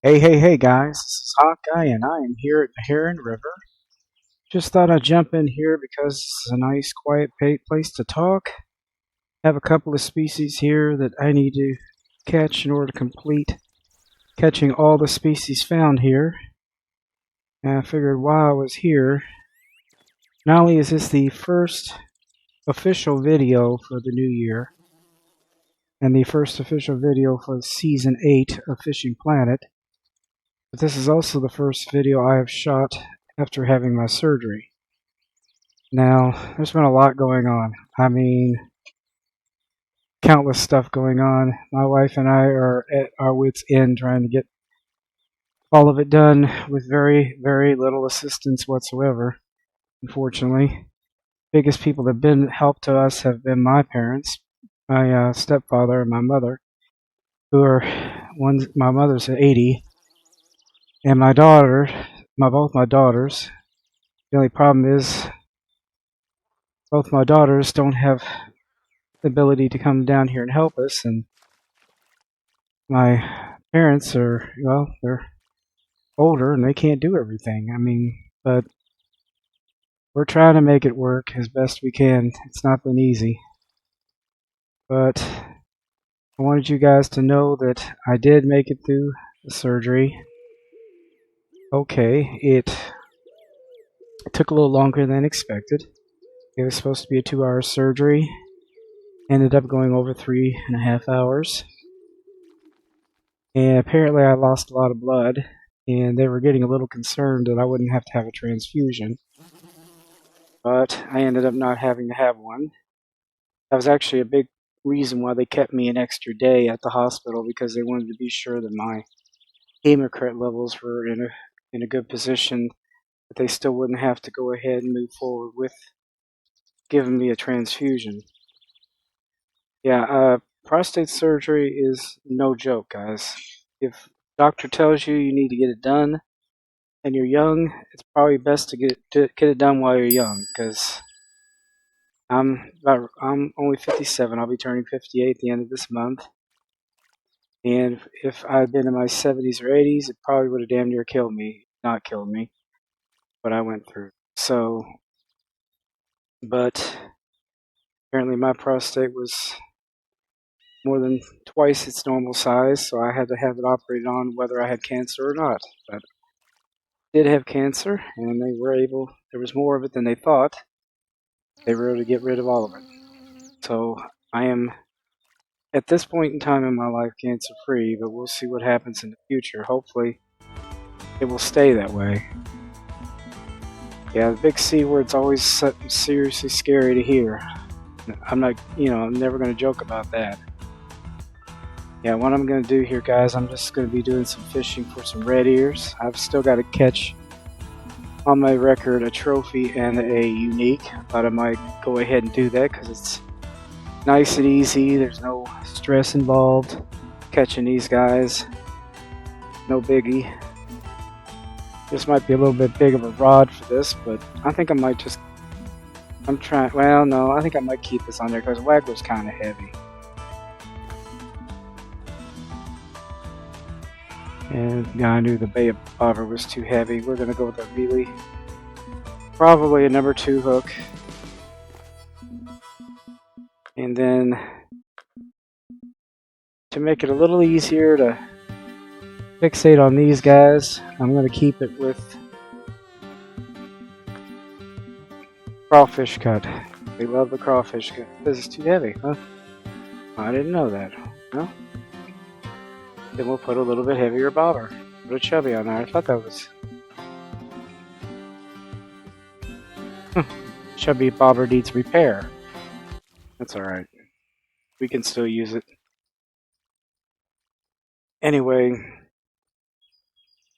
Hey guys, this is Hawkeye and I am here at the Heron River. Just thought I'd jump in here because it's a nice quiet place to talk. I have a couple of species here that I need to catch in order to complete catching all the species found here. And I figured while I was here, not only is this the first official video for the new year, and the first official video for Season 8 of Fishing Planet, but this is also the first video I have shot after having my surgery. Now, there's been a lot going on. I mean, countless stuff going on. My wife and I are at our wits' end trying to get all of it done with very, very little assistance whatsoever, unfortunately. Biggest people that have been help to us have been my parents, my stepfather and my mother, who are, my mother's 80, and my daughter, both my daughters. The only problem is both my daughters don't have the ability to come down here and help us, and my parents are, well, they're older and they can't do everything. I mean, but we're trying to make it work as best we can. It's not been easy. But I wanted you guys to know that I did make it through the surgery. Okay, it took a little longer than expected. It was supposed to be a 2-hour surgery. Ended up going over 3.5 hours. And apparently I lost a lot of blood, and they were getting a little concerned that I wouldn't have to have a transfusion. But I ended up not having to have one. That was actually a big reason why they kept me an extra day at the hospital, because they wanted to be sure that my hematocrit levels were in a good position, that they still wouldn't have to go ahead and move forward with giving me a transfusion. Yeah, prostate surgery is no joke, guys. If doctor tells you you need to get it done and you're young, it's probably best to get it done while you're young, because I'm only 57. I'll be turning 58 at the end of this month. And if I'd been in my 70s or 80s, it probably would have damn near killed me. Not killed me, what I went through. So, but apparently my prostate was more than twice its normal size, so I had to have it operated on whether I had cancer or not. But I did have cancer, and they were able, there was more of it than they thought. They were able to get rid of all of it. So I am, at this point in time in my life, cancer free, but we'll see what happens in the future. Hopefully it will stay that way. Yeah, the big C word's always seriously scary to hear. I'm not, I'm never going to joke about that. Yeah, what I'm going to do here, guys, I'm just going to be doing some fishing for some red ears. I've still got to catch on my record a trophy and a unique, but I might go ahead and do that because it's nice and easy. There's no stress involved catching these guys. No biggie. This might be a little bit big of a rod for this, but I think I might just, I think I might keep this on there because Wagler's kind of heavy. And yeah, I knew the Bay of Bobber was too heavy. We're going to go with probably a number 2 hook. And then, to make it a little easier to fixate on these guys, I'm going to keep it with crawfish cut. We love the crawfish cut. This is too heavy, huh? I didn't know that. Well, then we'll put a little bit heavier bobber. Put a chubby on there. I thought that was... Chubby bobber needs repair. That's alright. We can still use it. Anyway,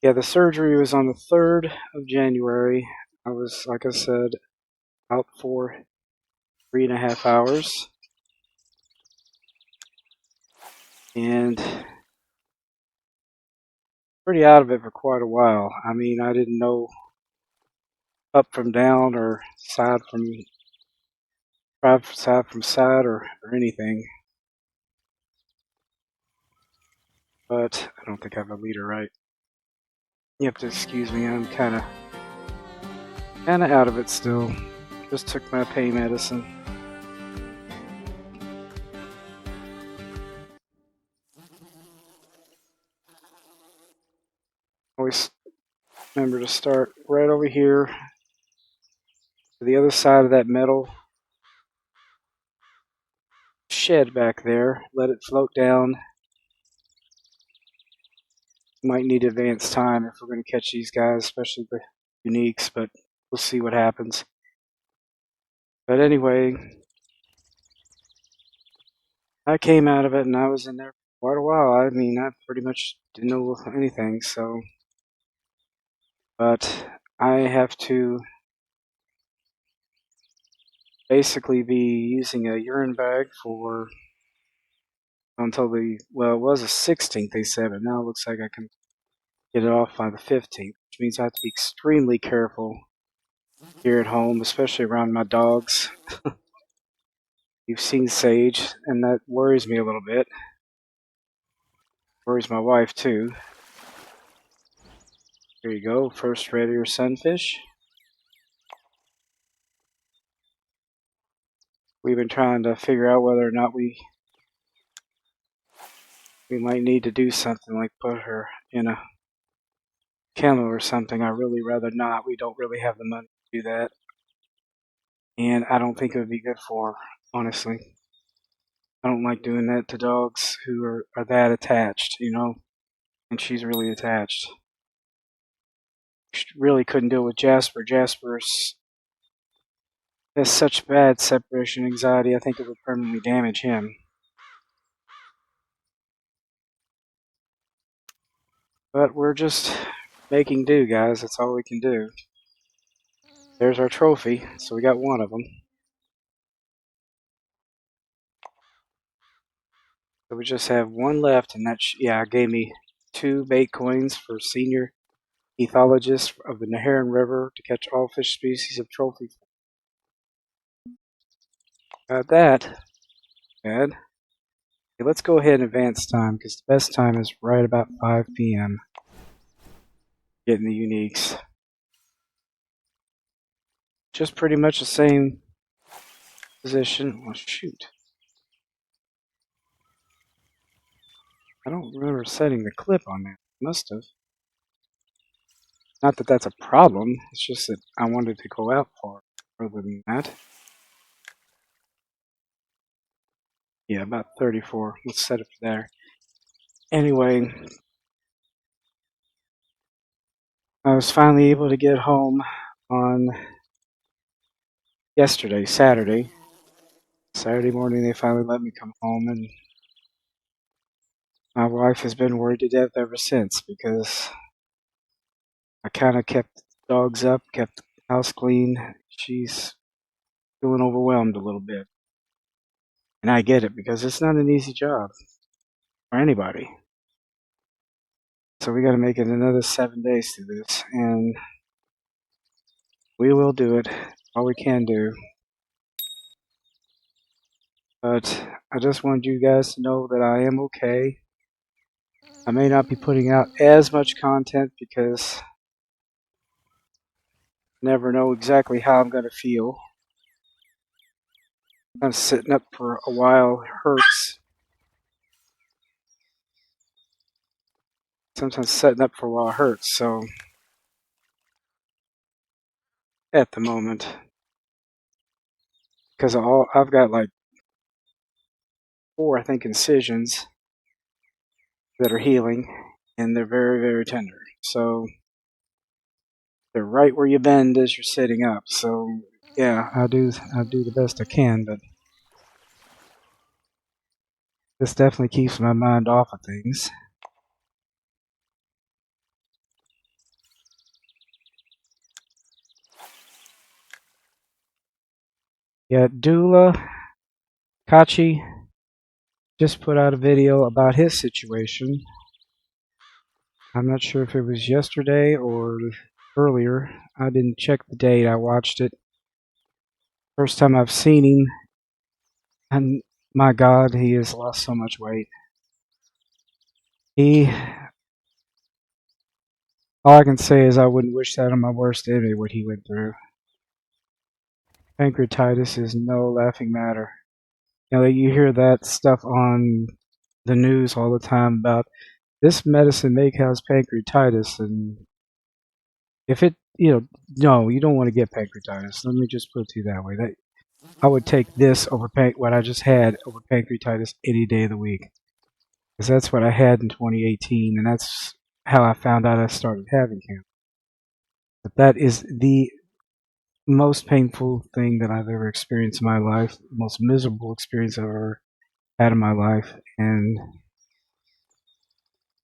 yeah, the surgery was on the 3rd of January. I was, like I said, out for 3.5 hours. And pretty out of it for quite a while. I mean, I didn't know up from down or side from side or anything. But I don't think I have a leader right. You have to excuse me, I'm kinda out of it still. Just took my pain medicine. Always remember to start right over here to the other side of that metal shed back there. Let it float down. Might need advanced time if we're going to catch these guys, especially the uniques, but we'll see what happens. But anyway, I came out of it and I was in there for quite a while. I mean, I pretty much didn't know anything, so. But I have to basically be using a urine bag for until it was the 16th, they said, but now it looks like I can get it off by the 15th, which means I have to be extremely careful here at home, especially around my dogs. You've seen Sage, and that worries me a little bit. Worries my wife, too. Here you go, first Redear Sunfish. We've been trying to figure out whether or not we might need to do something like put her in a kennel or something. I really rather not. We don't really have the money to do that. And I don't think it would be good for her, honestly. I don't like doing that to dogs who are that attached, you know? And she's really attached. She really couldn't deal with Jasper. Jasper has such bad separation anxiety, I think it would permanently damage him. But we're just making do, guys. That's all we can do. There's our trophy, so we got one of them. So we just have one left, and that gave me 2 bait coins for senior ethologist of the Heron River to catch all fish species of trophy. Got that. Good. Okay, let's go ahead and advance time, because the best time is right about 5 p.m. Getting the uniques. Just pretty much the same position. Oh, shoot. I don't remember setting the clip on that. Must have. Not that that's a problem. It's just that I wanted to go out further than that. Yeah, about 34. Let's set it there. Anyway, I was finally able to get home on yesterday, Saturday. Saturday morning, they finally let me come home, and my wife has been worried to death ever since because I kind of kept the dogs up, kept the house clean. She's feeling overwhelmed a little bit. And I get it because it's not an easy job for anybody. So we got to make it another 7 days to this, and we will do it. All we can do. But I just wanted you guys to know that I am okay. I may not be putting out as much content because I never know exactly how I'm going to feel. Kind of sitting up for a while hurts. Sometimes setting up for a while hurts, so at the moment. Because I've got like 4, I think, incisions that are healing, and they're very, very tender. So they're right where you bend as you're sitting up. So yeah, I do the best I can, but this definitely keeps my mind off of things. Yeah, Kachi just put out a video about his situation. I'm not sure if it was yesterday or earlier. I didn't check the date. I watched it. First time I've seen him, and my God, he has lost so much weight. All I can say is I wouldn't wish that on my worst enemy, what he went through. Pancreatitis is no laughing matter. You know, you hear that stuff on the news all the time about this medicine may cause pancreatitis, and if it, no, you don't want to get pancreatitis. Let me just put it to you that way. I would take this over what I just had over pancreatitis any day of the week, because that's what I had in 2018, and that's how I found out I started having cancer. But that is the most painful thing that I've ever experienced in my life, the most miserable experience I've ever had in my life, and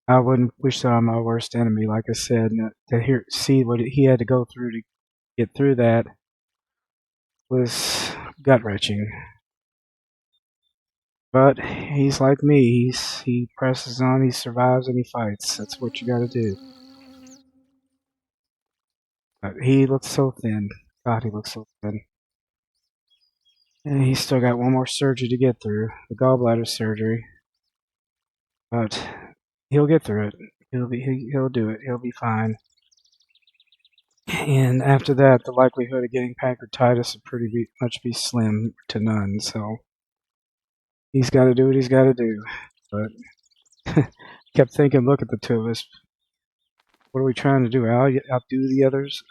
I wouldn't wish that on my worst enemy. Like I said, to see what he had to go through to get through that was gut wrenching. But he's like me. He presses on, he survives, and he fights. That's what you got to do. But he looks so thin. God, he looks so thin. And he's still got one more surgery to get through, the gallbladder surgery. But he'll get through it. He'll do it. He'll be fine. And after that, the likelihood of getting pancreatitis would pretty much be slim to none. So he's got to do what he's got to do. But kept thinking, look at the two of us. What are we trying to do? Outdo the others?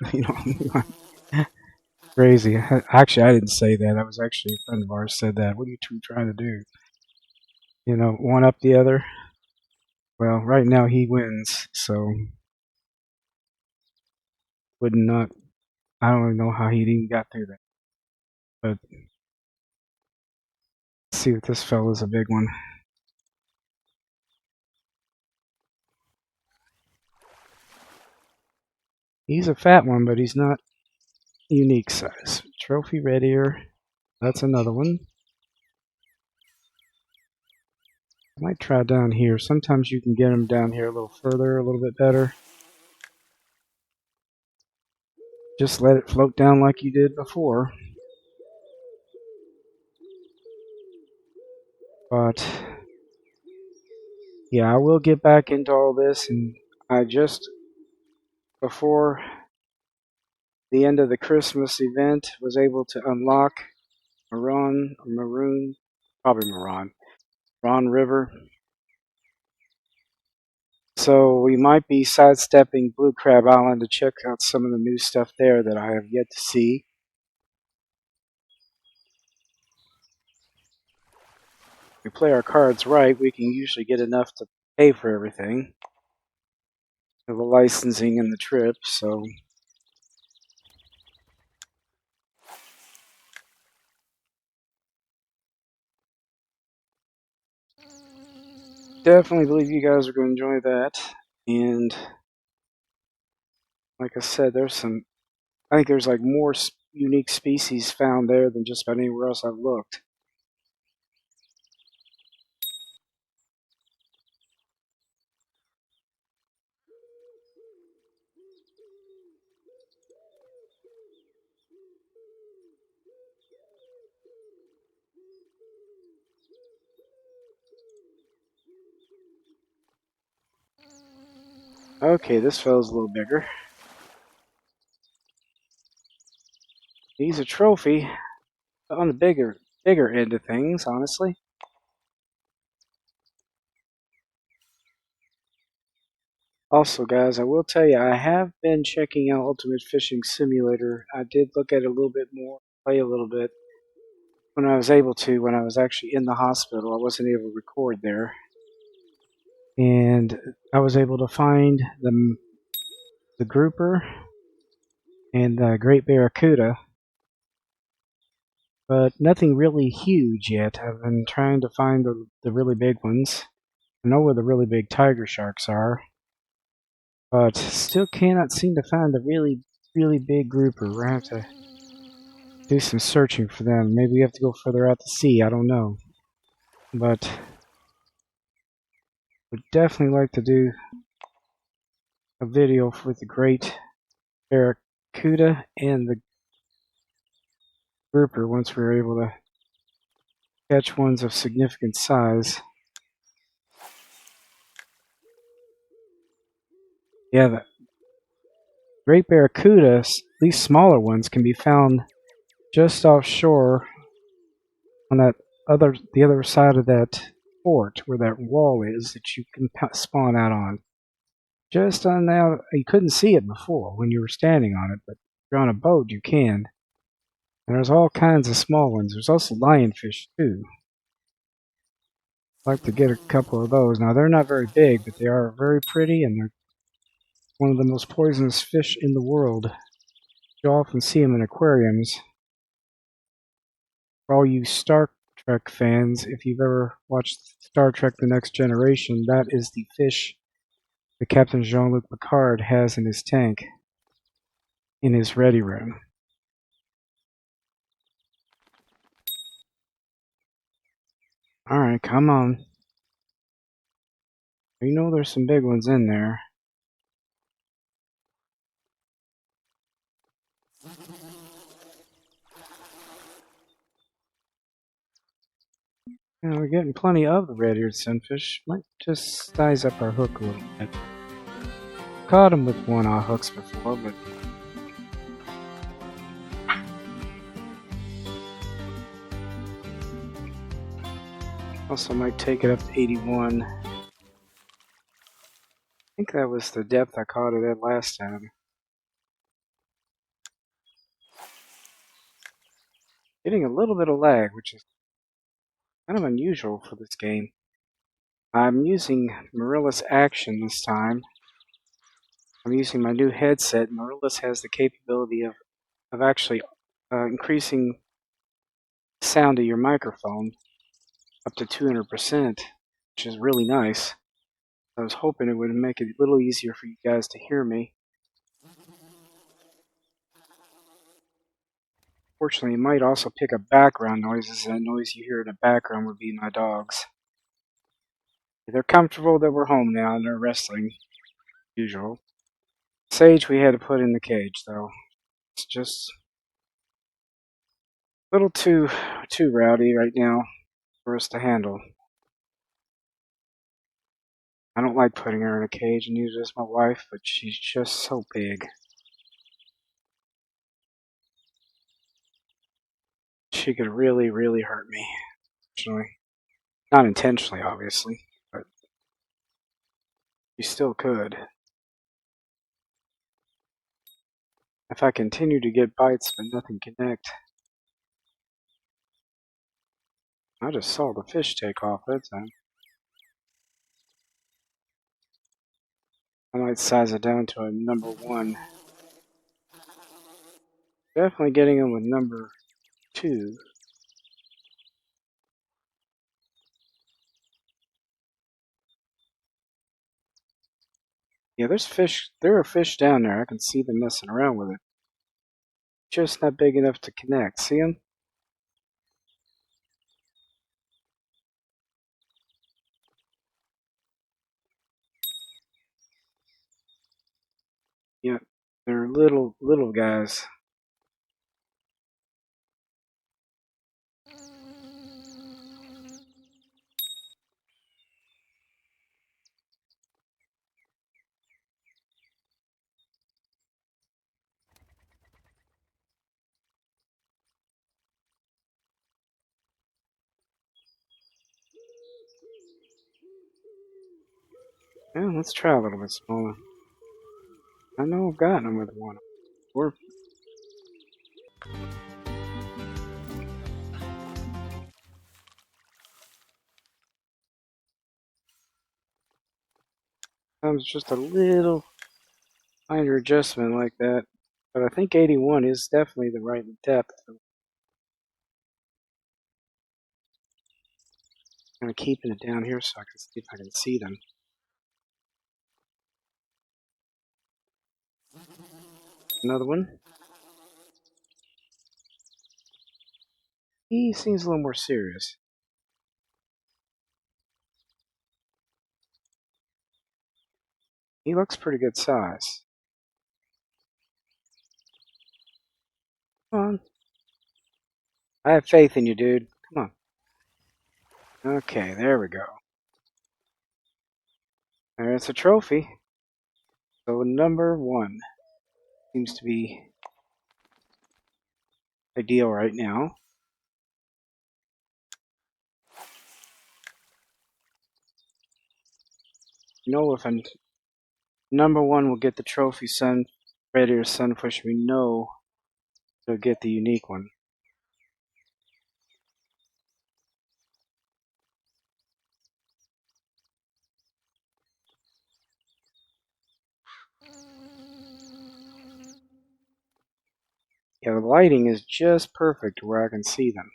Crazy. Actually, I didn't say that. I was actually a friend of ours said that. What are you two trying to do? One up the other. Well, right now he wins, so would not. I don't even know how he even got through that. But let's see if this fella's a big one. He's a fat one, but he's not unique size. Trophy Redear. That's another one. I might try down here. Sometimes you can get them down here a little further, a little bit better. Just let it float down like you did before. But yeah, I will get back into all this, and I just, before the end of the Christmas event, was able to unlock Maron River. So we might be sidestepping Blue Crab Island to check out some of the new stuff there that I have yet to see. If we play our cards right, we can usually get enough to pay for everything. The licensing and the trip, so definitely believe you guys are going to enjoy that. And like I said, I think there's like more unique species found there than just about anywhere else I've looked. Okay, this fella's a little bigger. He's a trophy on the bigger end of things, honestly. Also, guys, I will tell you, I have been checking out Ultimate Fishing Simulator. I did look at it a little bit more, play a little bit when I was able to, when I was actually in the hospital. I wasn't able to record there. And I was able to find the grouper and the great barracuda. but nothing really huge yet. I've been trying to find the really big ones. I know where the really big tiger sharks are, but still cannot seem to find the really big grouper. We're gonna have to do some searching for them. Maybe we have to go further out to sea. I don't know, but would definitely like to do a video with the great barracuda and the grouper once we're able to catch ones of significant size. Yeah, the great barracudas, these smaller ones, can be found just offshore on the other side of that fort where that wall is that you can spawn out on. Just on now, you couldn't see it before when you were standing on it, but if you're on a boat, you can. And there's all kinds of small ones. There's also lionfish too. I'd like to get a couple of those. Now they're not very big, but they are very pretty, and they're one of the most poisonous fish in the world. You often see them in aquariums. For all you Star Trek fans, if you've ever watched Star Trek The Next Generation, that is the fish that Captain Jean-Luc Picard has in his tank, in his ready room. Alright, come on. You know there's some big ones in there. We're getting plenty of the red-eared sunfish. Might just size up our hook a little bit. Caught them with one-aught hooks before, but also might take it up to 81. I think that was the depth I caught it at last time. Getting a little bit of lag, which is kind of unusual for this game. I'm using Marilla's Action this time. I'm using my new headset. Marilla's has the capability of actually increasing the sound of your microphone up to 200%, which is really nice. I was hoping it would make it a little easier for you guys to hear me. Fortunately, you might also pick up background noises. That noise you hear in the background would be my dogs. They're comfortable that we're home now and they're wrestling, usual. Sage we had to put in the cage, though. It's just a little too rowdy right now for us to handle. I don't like putting her in a cage, and neither does my wife, but she's just so big. She could really hurt me, actually. Not intentionally, obviously, but she still could. If I continue to get bites but nothing connect. I just saw the fish take off that time. I might size it down to a number 1. Definitely getting them with number 2. Yeah, there are fish down there. I can see them messing around with it. Just not big enough to connect. See them? Yeah, they're little guys. Yeah, let's try a little bit smaller. I know I've gotten them with one. Or sometimes just a little minor adjustment like that. But I think 81 is definitely the right depth. I'm going to keep it down here so I can see if I can see them. Another one. He seems a little more serious. He looks pretty good size. Come on. I have faith in you, dude. Come on. Okay, there we go. There's a trophy. So number 1 seems to be ideal right now. You know, if number 1 will get the trophy Redear Sunfish, we know they'll get the unique one. Yeah, the lighting is just perfect where I can see them.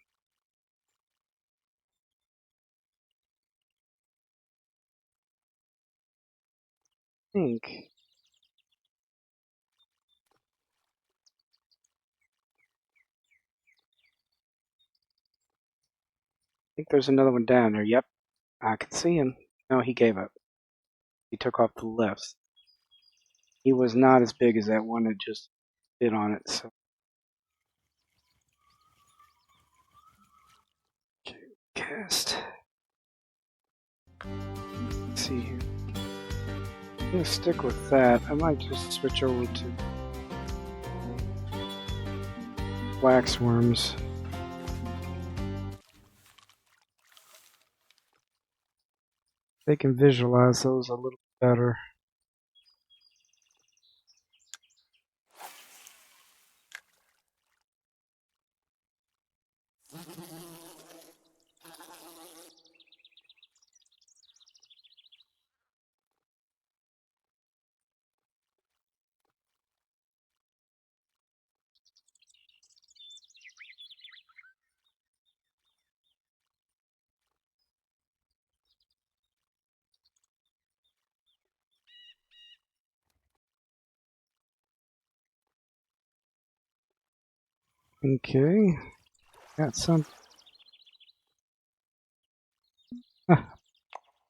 I think there's another one down there. Yep, I can see him. No, he gave up. He took off to the left. He was not as big as that one that just bit on it. So, cast. Let's see here. I'm gonna stick with that. I might just switch over to waxworms. They can visualize those a little better. Okay, got some.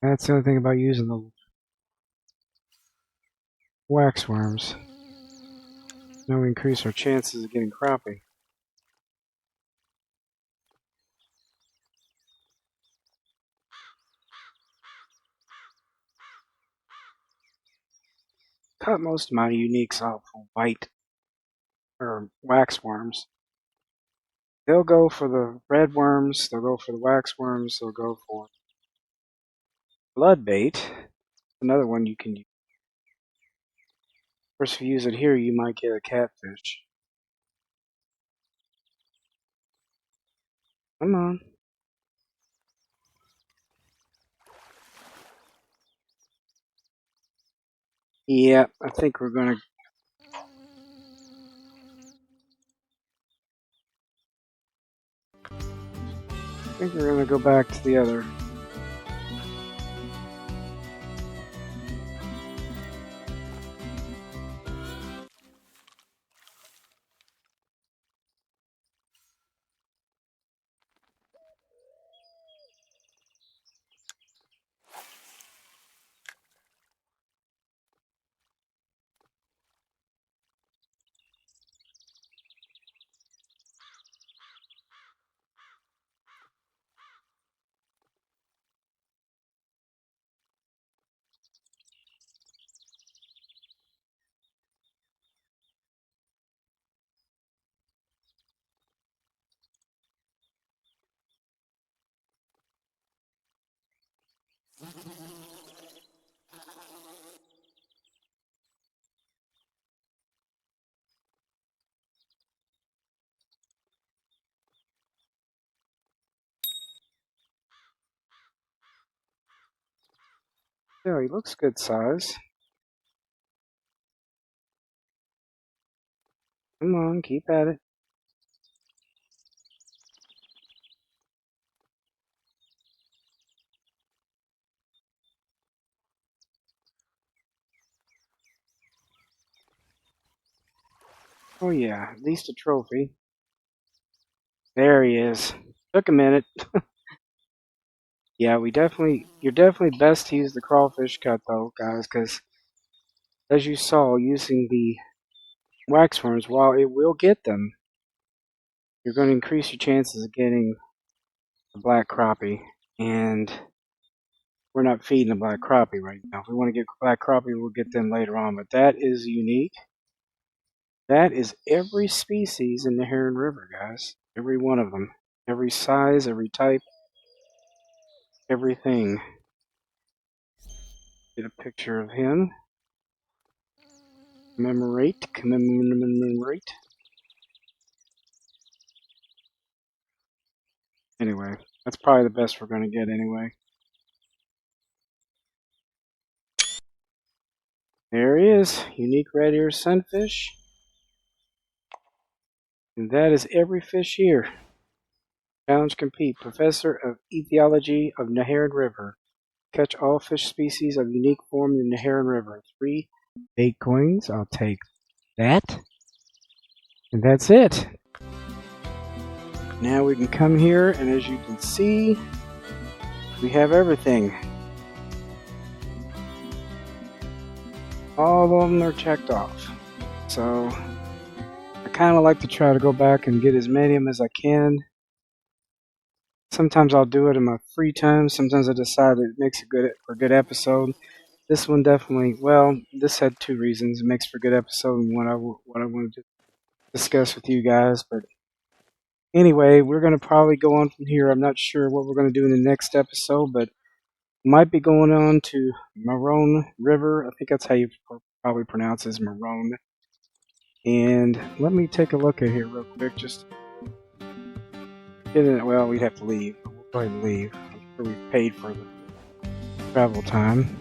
That's the other thing about using the waxworms. Now we increase our chances of getting crappie. Cut most of my uniques off white or waxworms. They'll go for the red worms, they'll go for the waxworms, they'll go for blood bait. Another one you can use. Of course, if you use it here, you might get a catfish. Come on. Yeah, I think we're gonna. I think we're gonna go back to the other. Yeah, he looks good size. Come on, keep at it. Oh yeah, at least a trophy. There he is. Took a minute. Yeah, you're definitely best to use the crawfish cut though, guys, because as you saw, using the wax worms, while it will get them, you're going to increase your chances of getting the black crappie. And we're not feeding the black crappie right now. If we want to get black crappie, we'll get them later on. But that is unique. That is every species in the Heron River, guys. Every one of them. Every size, every type, everything. Get a picture of him. Commemorate. Anyway, that's probably the best we're going to get anyway. There he is. Unique Redear Sunfish. And that is every fish here. Challenge compete. Professor of Ethology of Neherrin River. Catch all fish species of unique form in the Heron River. 3 8 coins. I'll take that. And that's it. Now we can come here, and as you can see, we have everything. All of them are checked off. So I kind of like to try to go back and get as many of them as I can. Sometimes I'll do it in my free time. Sometimes I decide it makes for a good episode. This one definitely, well, this had 2 reasons. It makes for a good episode and what I wanted to discuss with you guys. But anyway, we're going to probably go on from here. I'm not sure what we're going to do in the next episode, but might be going on to Maron River. I think that's how you probably pronounce it, Maron. And let me take a look at here real quick. Just well, we'd have to leave. We'll go ahead and leave. I'm sure we've paid for the travel time.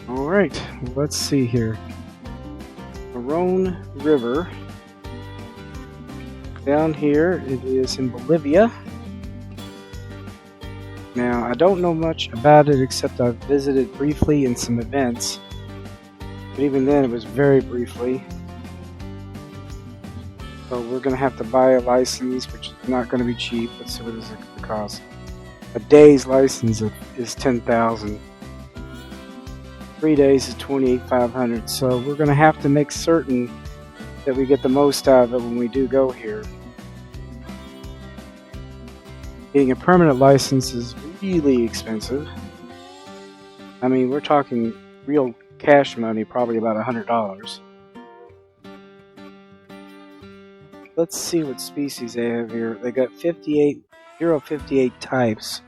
Alright, let's see here. Maron River. Down here, it is in Bolivia. Now, I don't know much about it except I've visited briefly in some events. But even then, it was very briefly. So we're going to have to buy a license, which is not going to be cheap. Let's see what it's going to cost. A day's license is $10,000. 3 days is $28,500. So we're going to have to make certain that we get the most out of it when we do go here. Getting a permanent license is really expensive. I mean, we're talking real cash money, probably about $100. Let's see what species they have here. They got 58 types.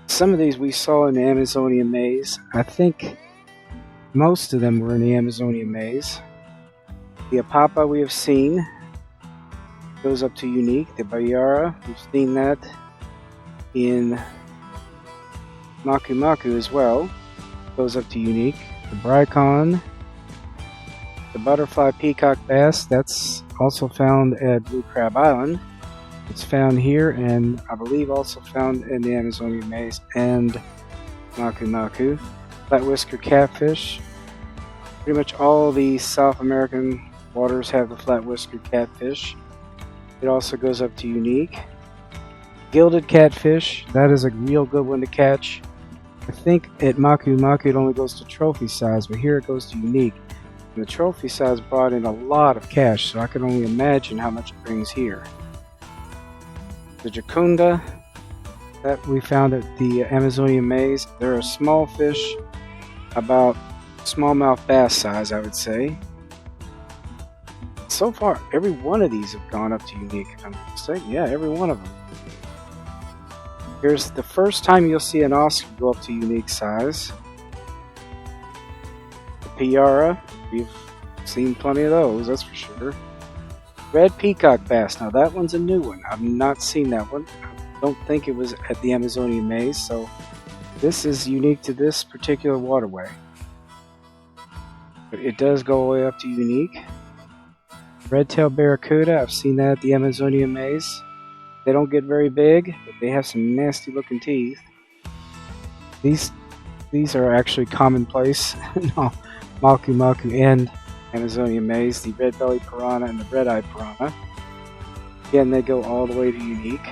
Some of these we saw in the Amazonian maze. I think most of them were in the Amazonian maze. The Apapa we have seen. Goes up to unique. The Bayara, we've seen that in Maku Maku as well. Goes up to unique. The Brycon. The butterfly peacock bass, that's also found at Blue Crab Island. It's found here and I believe also found in the Amazonian maze and Maku Maku. Flat whisker catfish. Pretty much all the South American waters have the flat whisker catfish. It also goes up to unique. Gilded catfish, that is a real good one to catch. I think at Maku Maku it only goes to trophy size, but here it goes to unique. And the trophy size brought in a lot of cash, so I can only imagine how much it brings here. The Jacunda that we found at the Amazonian maze, they're a small fish, about smallmouth bass size, I would say. So far, every one of these have gone up to unique. I'm saying, yeah, every one of them. Here's the first time you'll see an Oscar go up to unique size. The Piara, we've seen plenty of those, that's for sure. Red peacock bass, now that one's a new one. I've not seen that one. I don't think it was at the Amazonian maze, so this is unique to this particular waterway. But it does go all the way up to unique. Red-tailed barracuda, I've seen that at the Amazonian maze. They don't get very big, but they have some nasty looking teeth. These are actually commonplace. No, maku maku and Amazonian maize, the red-bellied piranha and the red-eyed piranha. Again, they go all the way to unique.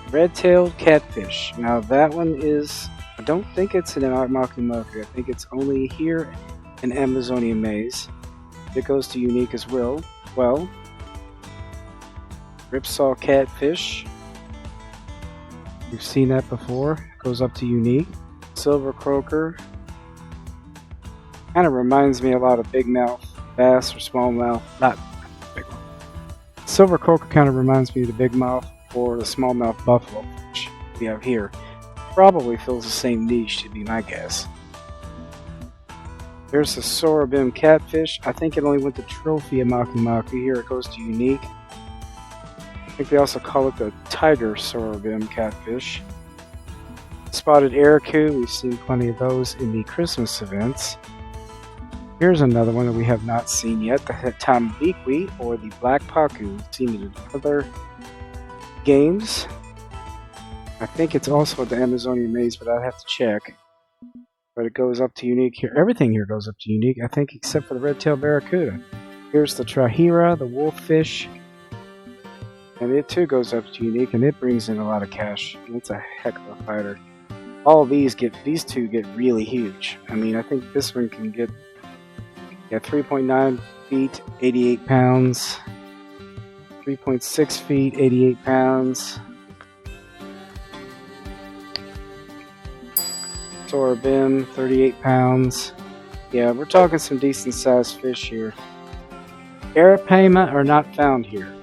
Red-tailed catfish. Now that one is, I don't think it's in maku maku. I think it's only here in Amazonian maize. It goes to unique as well. Ripsaw catfish. We've seen that before. Goes up to unique. Silver croaker. Kind of reminds me a lot of big mouth bass or smallmouth. Not big one. Silver croaker kind of reminds me of the big mouth or the smallmouth buffalo fish we have here. Probably fills the same niche, to be my guess. There's the sorabim catfish. I think it only went to trophy at maku maku. Here it goes to unique. I think they also call it the tiger sorabim catfish. Spotted araku, we've seen plenty of those in the Christmas events. Here's another one that we have not seen yet, the tambikwi or the black pacu. We've seen it in other games. I think it's also at the Amazonian maize, but I'd have to check. But it goes up to unique here. Everything here goes up to unique, I think, except for the red-tailed barracuda. Here's the trahira, the wolffish. And it too goes up to unique, and it brings in a lot of cash. It's a heck of a fighter. All of these two get really huge. I mean, I think this one can get 3.9 feet, 88 pounds. 3.6 feet, 88 pounds. Sorabim, 38 pounds. Yeah, we're talking some decent sized fish here. Arapaima are not found here.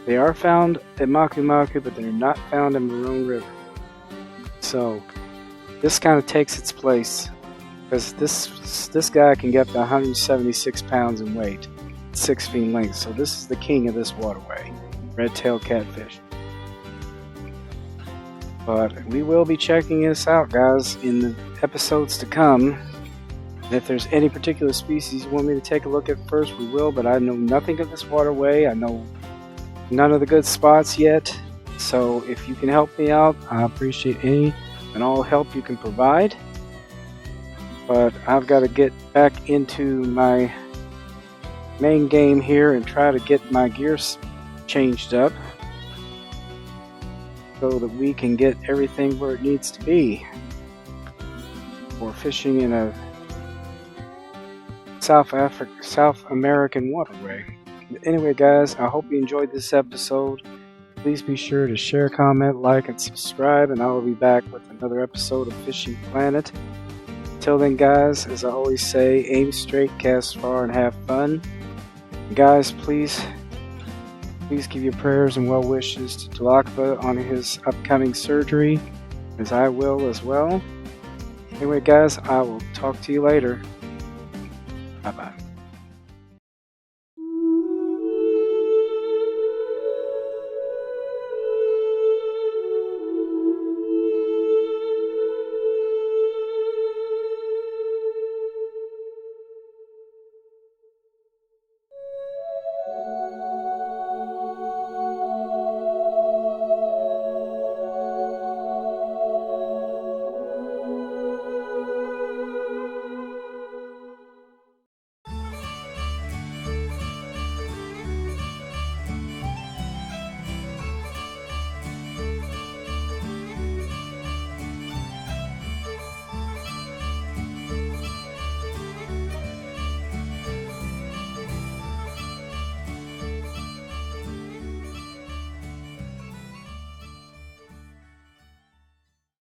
They are found at maku maku, but they're not found in Heron River. So this kind of takes its place, because this guy can get up to 176 pounds in weight, 6 feet in length. So this is the king of this waterway, red-tailed catfish. But we will be checking this out, guys, in the episodes to come. And if there's any particular species you want me to take a look at first, we will. But I know nothing of this waterway. I know none of the good spots yet. So if you can help me out, I appreciate any and all help you can provide. But I've got to get back into my main game here and try to get my gear changed up, so that we can get everything where it needs to be for fishing in a South American waterway. Anyway, guys, I hope you enjoyed this episode. Please be sure to share, comment, like, and subscribe, and I will be back with another episode of Fishing Planet. Till then, guys, as I always say, aim straight, cast far, and have fun. Guys, please give your prayers and well wishes to Dulakaba on his upcoming surgery, as I will as well. Anyway, guys, I will talk to you later. Bye-bye.